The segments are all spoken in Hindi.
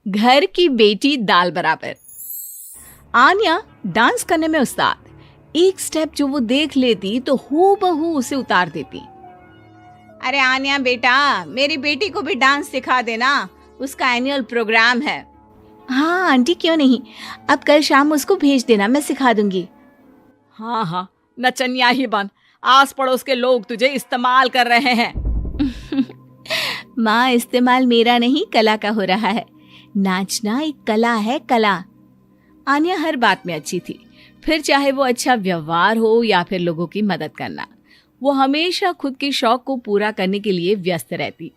घर की बेटी दाल बराबर। आन्या डांस करने में उस्ताद। एक स्टेप जो वो देख लेती तो हूबहू उसे उतार देती। अरे आन्या बेटा, मेरी बेटी को भी डांस सिखा देना, उसका एनुअल प्रोग्राम है। हाँ आंटी, क्यों नहीं, अब कल शाम उसको भेज देना, मैं सिखा दूंगी। हाँ हाँ, नचनिया ही बन, आस पड़ोस के लोग तुझे इस्तेमाल कर रहे हैं। माँ, इस्तेमाल मेरा नहीं कला का हो रहा है। नाचना एक कला है, कला। आन्या हर बात में अच्छी थी, फिर चाहे वो अच्छा व्यवहार हो या फिर लोगों की मदद करना, वो हमेशा खुद के शौक को पूरा करने के लिए व्यस्त रहती।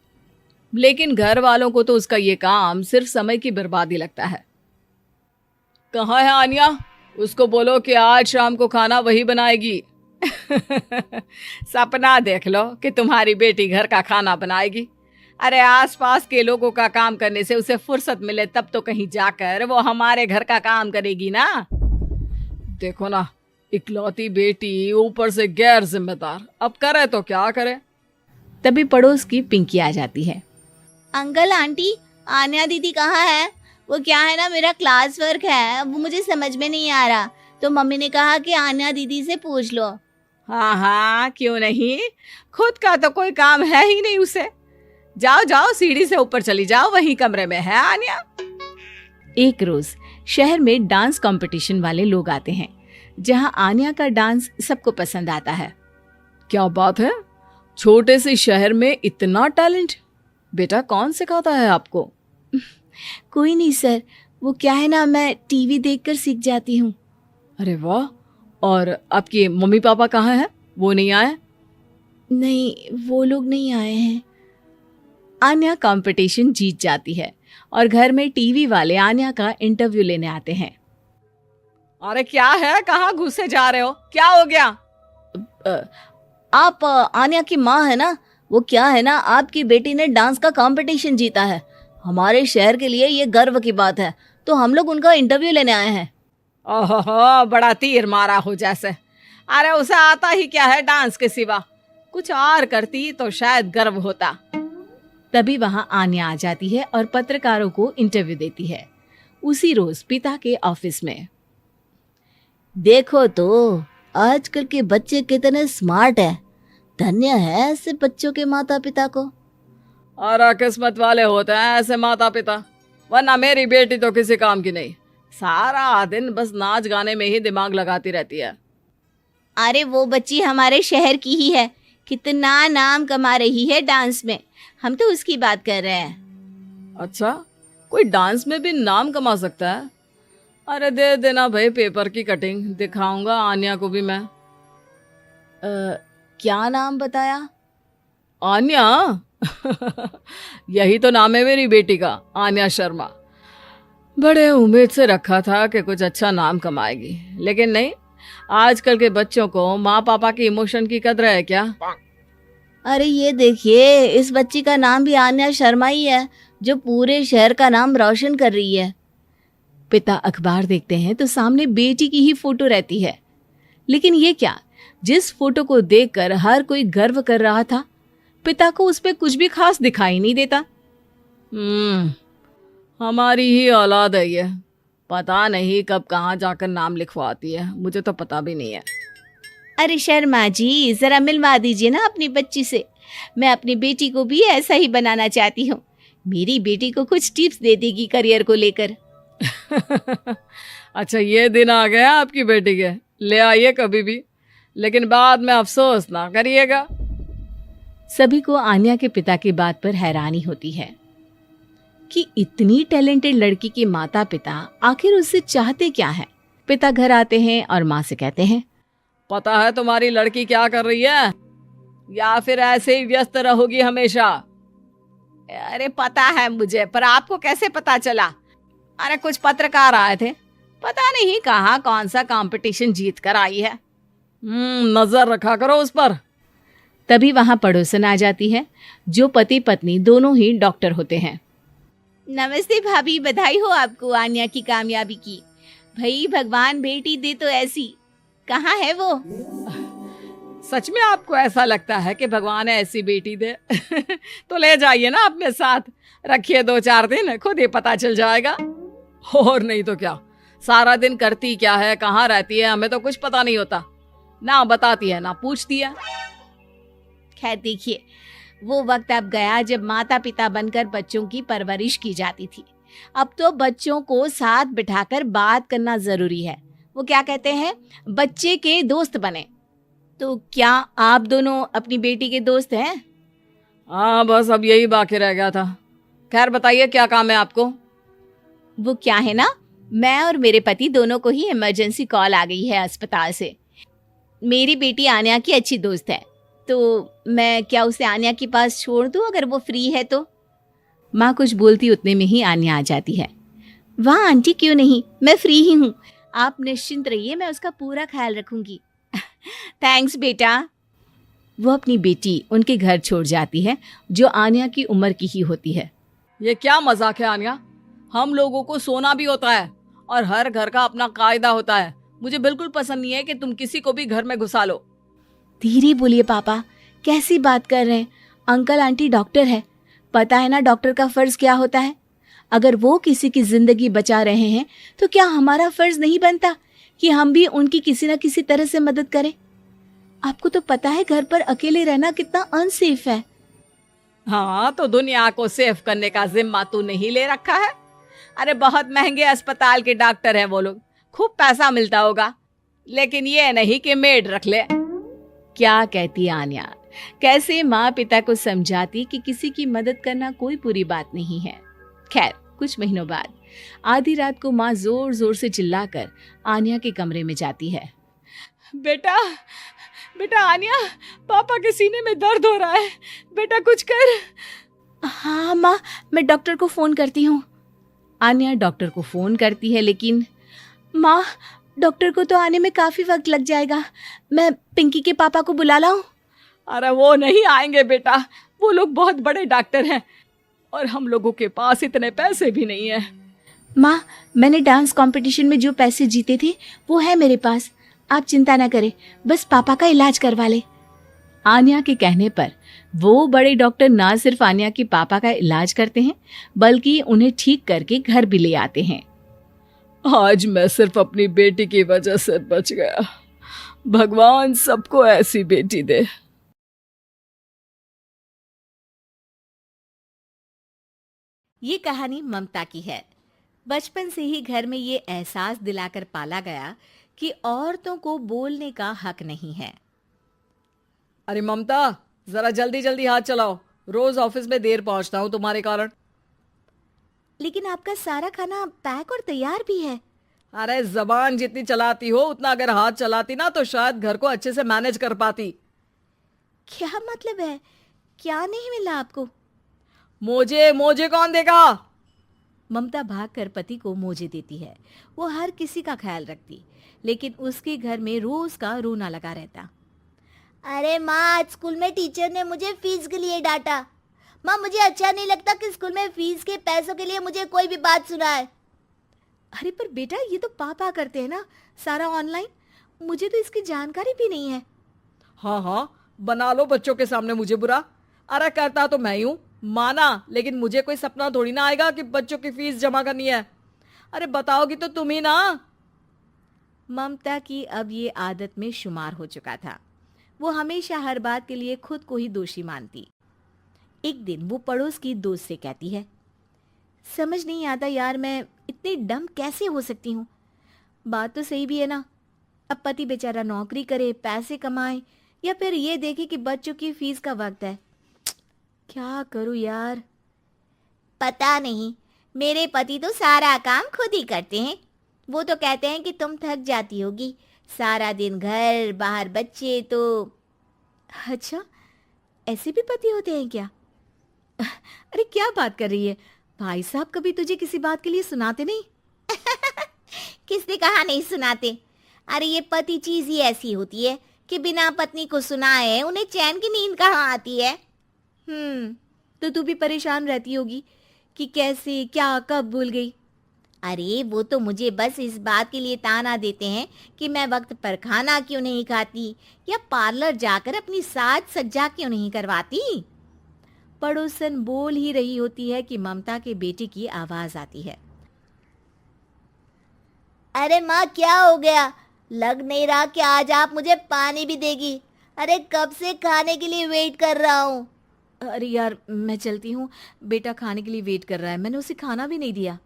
लेकिन घर वालों को तो उसका ये काम सिर्फ समय की बर्बादी लगता है। कहाँ है आन्या? उसको बोलो कि आज शाम को खाना वही बनाएगी। सपना देख लो कि तुम्हारी बेटी घर का खाना बनाएगी। अरे आसपास के लोगों का काम करने से उसे फुर्सत मिले तब तो कहीं जाकर वो हमारे घर का काम करेगी ना। देखो ना, इकलौती बेटी, ऊपर से गैर जिम्मेदार, अब करे तो क्या करे। तभी पड़ोस की पिंकी आ जाती है। अंकल आंटी, आन्या दीदी कहाँ है? वो क्या है ना, मेरा क्लास वर्क है, वो मुझे समझ में नहीं आ रहा, तो मम्मी ने कहा कि आन्या दीदी से पूछ लो। हाँ हाँ, क्यों नहीं, खुद का तो कोई काम है ही नहीं उसे। जाओ जाओ, सीढ़ी से ऊपर चली जाओ, वही कमरे में है आन्या। एक रोज शहर में डांस कंपटीशन वाले लोग आते हैं, जहां आन्या का डांस सबको पसंद आता है। क्या बात है, छोटे से शहर में इतना टैलेंट? बेटा कौन सिखाता है आपको? कोई नहीं सर, वो क्या है ना, मैं टीवी देखकर सीख जाती हूँ। अरे वाह, और आपके मम्मी पापा कहाँ हैं? वो नहीं आए? नहीं, वो लोग नहीं आए हैं। आन्या कंपटीशन जीत जाती है और घर में टीवी वाले आन्या का इंटरव्यू लेने आते हैं। अरे क्या है, कहाँ घुसे जा रहे हो, क्या हो गया? आप आन्या की माँ है ना? वो क्या है ना, आपकी बेटी ने डांस का कंपटीशन जीता है, हमारे शहर के लिए ये गर्व की बात है, तो हम लोग उनका इंटरव्यू लेने आए हैं। ओहो, बड़ा तीर मारा हो जैसे। अरे उसे आता ही क्या है डांस के सिवा, कुछ और करती तो शायद गर्व होता। तभी वहां आन्या आ जाती है और पत्रकारों को इंटरव्यू देती है। उसी रोज पिता के ऑफिस में। देखो तो आजकल के बच्चे कितने स्मार्ट हैं, धन्य है ऐसे बच्चों के माता पिता को। और किस्मत वाले होते हैं ऐसे माता पिता, वरना मेरी बेटी तो किसी काम की नहीं, सारा दिन बस नाच गाने में ही दिमाग लगाती रहती है। अरे वो बच्ची हमारे शहर की ही है, कितना नाम कमा रही है डांस में, हम तो उसकी बात कर रहे हैं। अच्छा, कोई डांस में भी नाम कमा सकता है? अरे दे देना भाई पेपर की कटिंग, दिखाऊंगा आन्या को भी मैं। क्या नाम बताया? आन्या? यही तो नाम है मेरी बेटी का, आन्या शर्मा। बड़े उम्मीद से रखा था कि कुछ अच्छा नाम कमाएगी, लेकिन नहीं। आजकल के बच्चों को माँ पापा की इमोशन की कदर है क्या? अरे ये देखिए, इस बच्ची का नाम भी आन्या शर्मा ही है, जो पूरे शहर का नाम रोशन कर रही है। पिता अखबार देखते हैं तो सामने बेटी की ही फोटो रहती है। लेकिन ये क्या, जिस फोटो को देखकर हर कोई गर्व कर रहा था, पिता को उस पे कुछ भी खास दिखाई नहीं देता। हमारी ही औलाद है ये, पता नहीं कब कहाँ जाकर नाम लिखवाती है, मुझे तो पता भी नहीं है। अरे शर्मा जी, जरा मिलवा दीजिए ना अपनी बच्ची से, मैं अपनी बेटी को भी ऐसा ही बनाना चाहती हूँ। मेरी बेटी को कुछ टिप्स दे देगी करियर को लेकर। अच्छा, ये दिन आ गया आपकी बेटी के, ले आइए कभी भी, लेकिन बाद में अफसोस ना करिएगा। सभी को आन्या के पिता की बात पर हैरानी होती है कि इतनी टैलेंटेड लड़की के माता पिता आखिर उससे चाहते क्या है। पिता घर आते हैं और माँ से कहते हैं, पता है तुम्हारी लड़की क्या कर रही है, या फिर ऐसे ही व्यस्त रहोगी हमेशा? अरे पता है मुझे, पर आपको कैसे पता चला? अरे कुछ पत्रकार आए थे, पता नहीं कहाँ कौन सा कंपटीशन जीत कर आई है। नजर रखा करो उस पर। तभी वहां पड़ोसन आ जाती है, जो पति पत्नी दोनों ही डॉक्टर होते हैं। नमस्ते भाभी, बधाई हो आपको आन्या की कामयाबी की। भाई भगवान बेटी दे तो ऐसी। कहाँ है वो? सच में आपको ऐसा लगता है कि भगवान ऐसी बेटी दे? तो ले जाइए ना अपने साथ, रखिए 2-4 दिन, खुद ही पता चल जाएगा। और नहीं तो क्या, सारा दिन करती क्या है, कहाँ रहती है, हमें तो कुछ पता नहीं होता, ना बताती है ना पूछती है। खैर देखिए, वो वक्त अब गया जब माता पिता बनकर बच्चों की परवरिश की जाती थी। अब तो बच्चों को साथ बिठाकर बात करना जरूरी है। वो क्या कहते हैं, बच्चे के दोस्त बने। तो क्या आप दोनों अपनी बेटी के दोस्त हैं? हाँ, बस अब यही बाकी रह गया था। खैर बताइए, क्या काम है आपको? वो क्या है ना, मैं और मेरे पति दोनों को ही इमरजेंसी कॉल आ गई है अस्पताल से। मेरी बेटी आन्या की अच्छी दोस्त है, तो मैं क्या उसे आन्या के पास छोड़ दूं अगर वो फ्री है तो? माँ कुछ बोलती उतने में ही आन्या आ जाती है। वाह आंटी, क्यों नहीं, मैं फ्री ही हूँ, आप निश्चिंत रहिए, मैं उसका पूरा ख्याल रखूंगी। थैंक्स बेटा। वो अपनी बेटी उनके घर छोड़ जाती है, जो आन्या की उम्र की ही होती है। ये क्या मजाक है आन्या? हम लोगों को सोना भी होता है और हर घर का अपना कायदा होता है। मुझे बिल्कुल पसंद नहीं है कि तुम किसी को भी घर में घुसा लो। धीरे बोलिए पापा, कैसी बात कर रहे हैं? अंकल आंटी डॉक्टर है, पता है ना डॉक्टर का फर्ज क्या होता है। अगर वो किसी की जिंदगी बचा रहे हैं तो क्या हमारा फर्ज नहीं बनता कि हम भी उनकी किसी न किसी तरह से मदद करें? आपको तो पता है घर पर अकेले रहना कितना अनसेफ है। हाँ, तो दुनिया को सेफ करने का जिम्मा तू नहीं ले रखा है? अरे बहुत महंगे अस्पताल के डॉक्टर हैं वो लोग, खूब पैसा मिलता होगा, लेकिन ये नहीं कि मेड रख ले। क्या कहती आन्या, कैसे माँ पिता को समझाती कि किसी की मदद करना कोई बुरी बात नहीं है। खैर कुछ महीनों बाद आधी रात को माँ जोर जोर से चिल्लाकर आन्या के कमरे में जाती है। बेटा बेटा आन्या, पापा के सीने में दर्द हो रहा है, बेटा कुछ कर। हाँ माँ, मैं डॉक्टर को फोन करती हूँ। आन्या डॉक्टर को फोन करती है, लेकिन माँ डॉक्टर को तो आने में काफी वक्त लग जाएगा, मैं पिंकी के पापा को बुला लाऊं? अरे वो नहीं आएंगे बेटा, वो लोग बहुत बड़े डॉक्टर हैं और हम लोगों के पास इतने पैसे भी नहीं है। माँ मैंने डांस कंपटीशन में जो पैसे जीते थे वो है मेरे पास, आप चिंता ना करें, बस पापा का इलाज करवा ले। आन्या के कहने पर वो बड़े डॉक्टर ना सिर्फ आन्या के पापा का इलाज करते हैं, बल्कि उन्हें ठीक करके घर भी ले आते हैं। आज मैं सिर्फ अपनी बेटी की वजह से बच गया। भगवान सबको ऐसी बेटी दे। ये कहानी ममता की है। बचपन से ही घर में ये एहसास दिलाकर पाला गया कि औरतों को बोलने का हक नहीं है। अरे ममता, जरा जल्दी जल्दी हाथ चलाओ, रोज ऑफिस में देर पहुंचता हूँ तुम्हारे कारण। लेकिन आपका सारा खाना पैक और तैयार भी है। अरे जबान जितनी चलाती हो उतना अगर हाथ चलाती ना तो शायद घर को अच्छे से मैनेज कर पाती। क्या मतलब है, क्या नहीं मिला आपको? मोजे मोजे कौन देगा? ममता भागकर पति को मोजे देती है। वो हर किसी का ख्याल रखती, लेकिन उसके घर में रोज का रोना लगा रहता। अरे माँ, आज स्कूल में टीचर ने मुझे फीस के लिए डांटा। माँ मुझे अच्छा नहीं लगता कि स्कूल में फीस के पैसों के लिए मुझे कोई भी बात सुनाए। अरे पर बेटा, ये तो पापा करते हैं ना सारा ऑनलाइन, मुझे तो इसकी जानकारी भी नहीं है। हाँ हाँ, बना लो बच्चों के सामने मुझे बुरा। अरे करता तो मैं ही हूँ, माना, लेकिन मुझे कोई सपना थोड़ी ना आएगा कि बच्चों की फीस जमा करनी है। अरे बताओगी तो तुम ही ना। ममता की अब ये आदत में शुमार हो चुका था। वो हमेशा हर बात के लिए खुद को ही दोषी मानती। एक दिन वो पड़ोस की दोस्त से कहती है, समझ नहीं आता यार, मैं इतनी डम कैसे हो सकती हूँ। बात तो सही भी है ना, अब पति बेचारा नौकरी करे, पैसे कमाए, या फिर ये देखे कि बच्चों की फीस का वक्त है। क्या करूँ यार। पता नहीं, मेरे पति तो सारा काम खुद ही करते हैं। वो तो कहते हैं कि तुम थक जाती होगी, सारा दिन घर बाहर बच्चे। तो अच्छा, ऐसे भी पति होते हैं क्या? अरे क्या बात कर रही है, भाई साहब कभी तुझे किसी बात के लिए सुनाते नहीं? किसने कहा नहीं सुनाते। अरे ये पति चीज ही ऐसी होती है कि बिना पत्नी को सुनाए उन्हें चैन की नींद कहाँ आती है। तो तू भी परेशान रहती होगी कि कैसे, क्या, कब भूल गई। अरे वो तो मुझे बस इस बात के लिए ताना देते हैं कि मैं वक्त पर खाना क्यों नहीं खाती या पार्लर जाकर अपनी साज सज्जा क्यों नहीं करवाती। पड़ोसन बोल ही रही होती है कि ममता के बेटे की आवाज आती है। अरे माँ क्या हो गया? लग नहीं रहा कि आज आप मुझे पानी भी देगी। अरे कब से खाने के लिए वेट कर रहा हूँ। अरे यार मैं चलती हूँ, बेटा खाने के लिए वेट कर रहा है, मैंने उसे खाना भी नहीं दिया।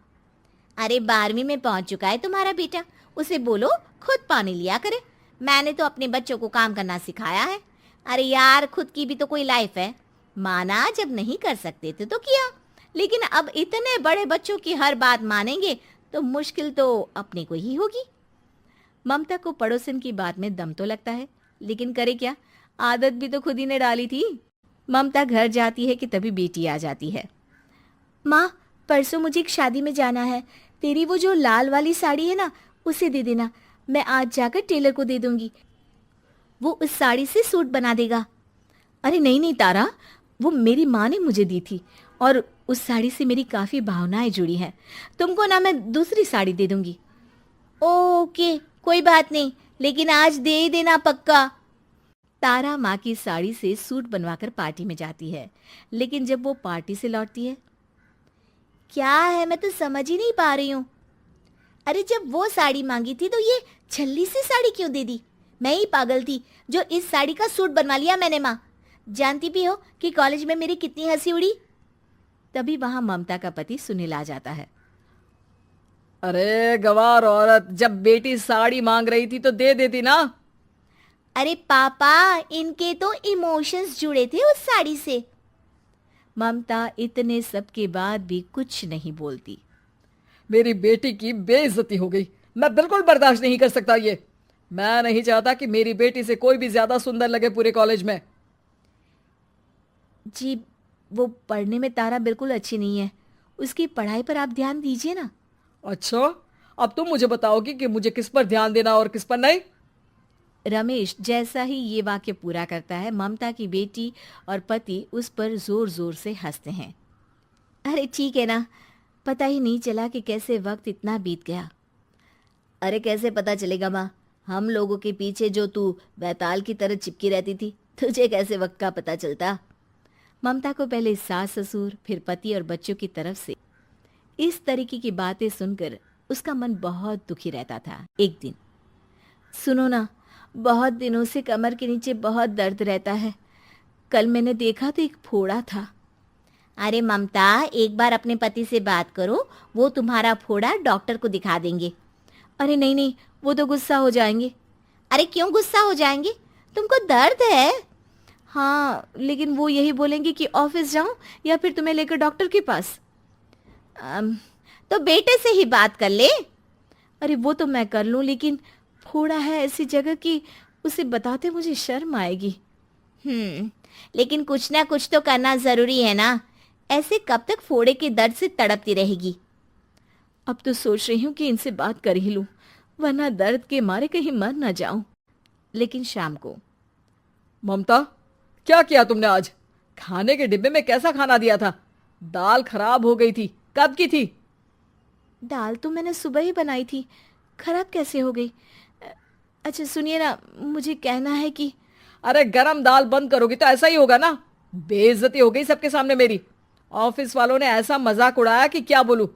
अरे 12वीं में पहुंच चुका है तुम्हारा बेटा, उसे बोलो खुद पानी लिया करे। मैंने तो अपने बच्चों को काम करना सिखाया है। अरे यार खुद की भी तो कोई लाइफ है। माना जब नहीं कर सकते थे तो किया, लेकिन अब इतने बड़े बच्चों की हर बात मानेंगे तो मुश्किल तो अपने को ही होगी। ममता को पड़ोसन की बात में दम तो लगता है, लेकिन करे क्या, आदत भी तो खुद ही ने डाली थी। ममता घर जाती है कि तभी बेटी आ जाती है। माँ परसों मुझे एक शादी में जाना है, तेरी वो जो लाल वाली साड़ी है ना उसे दे देना, मैं आज जाकर टेलर को दे दूंगी, वो उस साड़ी से सूट बना देगा। अरे नहीं नहीं तारा, वो मेरी माँ ने मुझे दी थी और उस साड़ी से मेरी काफ़ी भावनाएं जुड़ी हैं। तुमको ना मैं दूसरी साड़ी दे दूंगी। ओके कोई बात नहीं, लेकिन आज दे ही देना पक्का। तारा माँ की साड़ी से सूट बनवाकर पार्टी में जाती है, लेकिन जब वो पार्टी से लौटती है, क्या है मैं तो समझ ही नहीं पा रही हूँ। अरे जब वो साड़ी मांगी थी तो ये छल्ली सी साड़ी क्यों दे दी? मैं ही पागल थी जो इस साड़ी का सूट बनवा लिया मैंने। माँ जानती भी हो कि कॉलेज में मेरी कितनी हंसी उड़ी। तभी वहां ममता का पति सुनील आ जाता है। अरे गवार औरत, जब बेटी साड़ी मांग रही थी तो दे देती ना। अरे पापा इनके तो इमोशंस जुड़े थे उस साड़ी से। ममता इतने सब के बाद भी कुछ नहीं बोलती। मेरी बेटी की बेइज्जती हो गई, मैं बिल्कुल बर्दाश्त नहीं कर सकता ये। मैं नहीं चाहता कि मेरी बेटी से कोई भी ज्यादा सुंदर लगे पूरे कॉलेज में। जी वो पढ़ने में तारा बिल्कुल अच्छी नहीं है, उसकी पढ़ाई पर आप ध्यान दीजिए ना। अच्छा, अब तुम मुझे बताओगी कि मुझे किस पर ध्यान देना और किस पर नहीं। रमेश जैसा ही ये वाक्य पूरा करता है, ममता की बेटी और पति उस पर जोर जोर से हंसते हैं। अरे ठीक है ना, पता ही नहीं चला कि कैसे वक्त इतना बीत गया। अरे कैसे पता चलेगा माँ, हम लोगों के पीछे जो तू बैताल की तरह चिपकी रहती थी, तुझे कैसे वक्त का पता चलता। ममता को पहले सास ससुर फिर पति और बच्चों की तरफ से इस तरीके की बातें सुनकर उसका मन बहुत दुखी रहता था। एक दिन, सुनो ना, बहुत दिनों से कमर के नीचे बहुत दर्द रहता है, कल मैंने देखा तो एक फोड़ा था। अरे ममता एक बार अपने पति से बात करो, वो तुम्हारा फोड़ा डॉक्टर को दिखा देंगे। अरे नहीं नहीं, वो तो गुस्सा हो जाएंगे। अरे क्यों गुस्सा हो जाएंगे, तुमको दर्द है। हाँ लेकिन वो यही बोलेंगे कि ऑफिस जाऊं या फिर तुम्हें लेकर डॉक्टर के पास। तो बेटे से ही बात कर ले। अरे वो तो मैं कर लूं, लेकिन फोड़ा है ऐसी जगह कि उसे बताते मुझे शर्म आएगी। लेकिन कुछ ना कुछ तो करना जरूरी है ना, ऐसे कब तक फोड़े के दर्द से तड़पती रहेगी। अब तो सोच रही हूँ कि इनसे बात कर ही लूं, वरना दर्द के मारे कहीं मर ना जाऊं। लेकिन शाम को, ममता क्या किया तुमने आज? खाने के डिब्बे में कैसा खाना दिया था? दाल खराब हो गई थी, कब की थी? दाल तो मैंने सुबह ही बनाई थी, खराब कैसे हो गई? अच्छा सुनिए ना, मुझे कहना है कि अरे गरम दाल बंद करोगी तो ऐसा ही होगा ना। बेइज्जती हो गई सबके सामने मेरी। ऑफिस वालों ने ऐसा मजाक उड़ाया कि क्या बोलूं।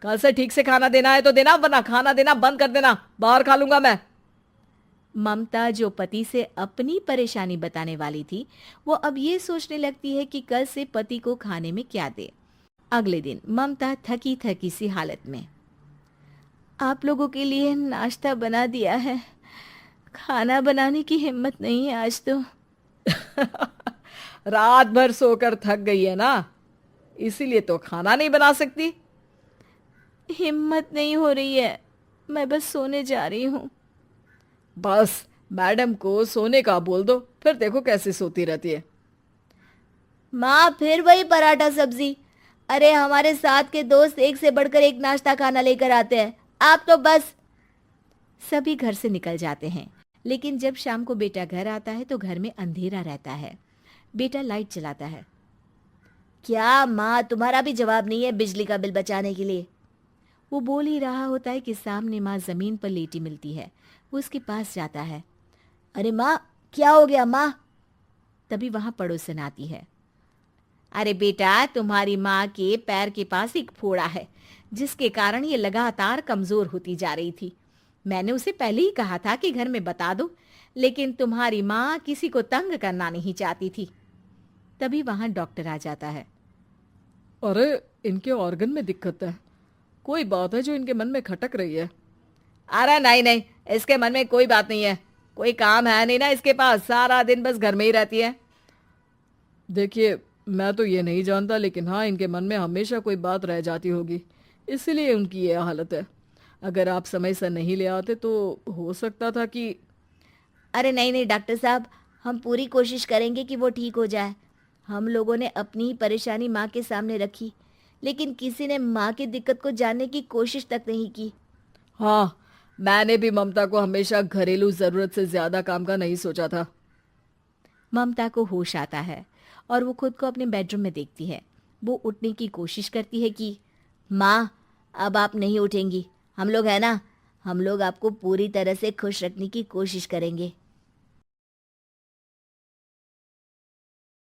कल से ठीक से खाना देना है तो देना, वरना खाना देना बंद कर देना, बाहर खा लूंगा मैं। ममता जो पति से अपनी परेशानी बताने वाली थी, वो अब ये सोचने लगती है कि कल से पति को खाने में क्या दे। अगले दिन ममता थकी थकी सी हालत में, आप लोगों के लिए नाश्ता बना दिया है, खाना बनाने की हिम्मत नहीं है आज तो। रात भर सोकर थक गई है ना, इसीलिए तो खाना नहीं बना सकती। हिम्मत नहीं हो रही है, मैं बस सोने जा रही हूँ। बस मैडम को सोने का बोल दो, फिर देखो कैसे सोती रहती है। माँ फिर वही पराठा सब्जी। अरे हमारे साथ के दोस्त एक से बढ़कर एक नाश्ता खाना लेकर आते हैं, आप तो बस। सभी घर से निकल जाते हैं, लेकिन जब शाम को बेटा घर आता है तो घर में अंधेरा रहता है। बेटा लाइट जलाता है। क्या माँ तुम्हारा भी जवाब नहीं है बिजली का बिल बचाने के लिए? वो बोल ही रहा होता है कि सामने माँ जमीन पर लेटी मिलती है। वो उसके पास जाता है। अरे माँ, क्या हो गया माँ? तभी वहां पड़ोसन आती है। अरे बेटा, तुम्हारी माँ के पैर के पास एक फोड़ा है, जिसके कारण ये लगातार कमजोर होती जा रही थी। मैंने उसे पहले ही कहा था कि घर में बता दो, लेकिन तुम्हारी माँ किसी को तंग करना नहीं चाहती थी। तभी वहां डॉक्टर आ जाता है। अरे, इनके ऑर्गन में दिक्कत है। कोई बात है जो इनके मन में खटक रही है। अरे नहीं नहीं, इसके मन में कोई बात नहीं है। कोई काम है नहीं ना इसके पास, सारा दिन बस घर में ही रहती है। देखिए, मैं तो ये नहीं जानता, लेकिन हाँ, इनके मन में हमेशा कोई बात रह जाती होगी, इसीलिए उनकी ये हालत है। अगर आप समय से नहीं ले आते तो हो सकता था कि। अरे नहीं नहीं डॉक्टर साहब, हम पूरी कोशिश करेंगे कि वो ठीक हो जाए। हम लोगों ने अपनी ही परेशानी माँ के सामने रखी, लेकिन किसी ने माँ की दिक्कत को जानने की कोशिश तक नहीं की। हाँ, मैंने भी ममता को हमेशा घरेलू जरूरत से ज्यादा काम का नहीं सोचा था। ममता को होश आता है और वो खुद को अपने बेडरूम में देखती है। वो उठने की कोशिश करती है कि माँ, अब आप नहीं उठेंगी। हम लोग है ना, हम लोग आपको पूरी तरह से खुश रखने की कोशिश करेंगे।